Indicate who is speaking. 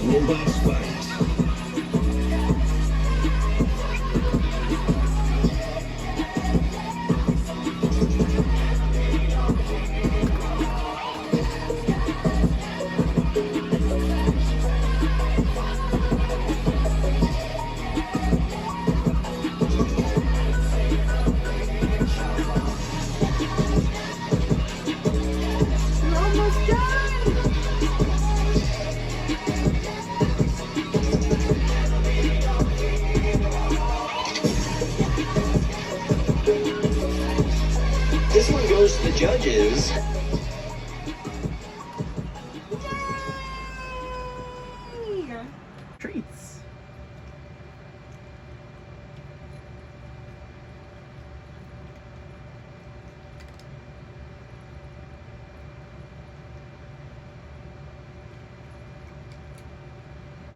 Speaker 1: Robot fight.
Speaker 2: We're almost done.
Speaker 1: This one goes to the judges.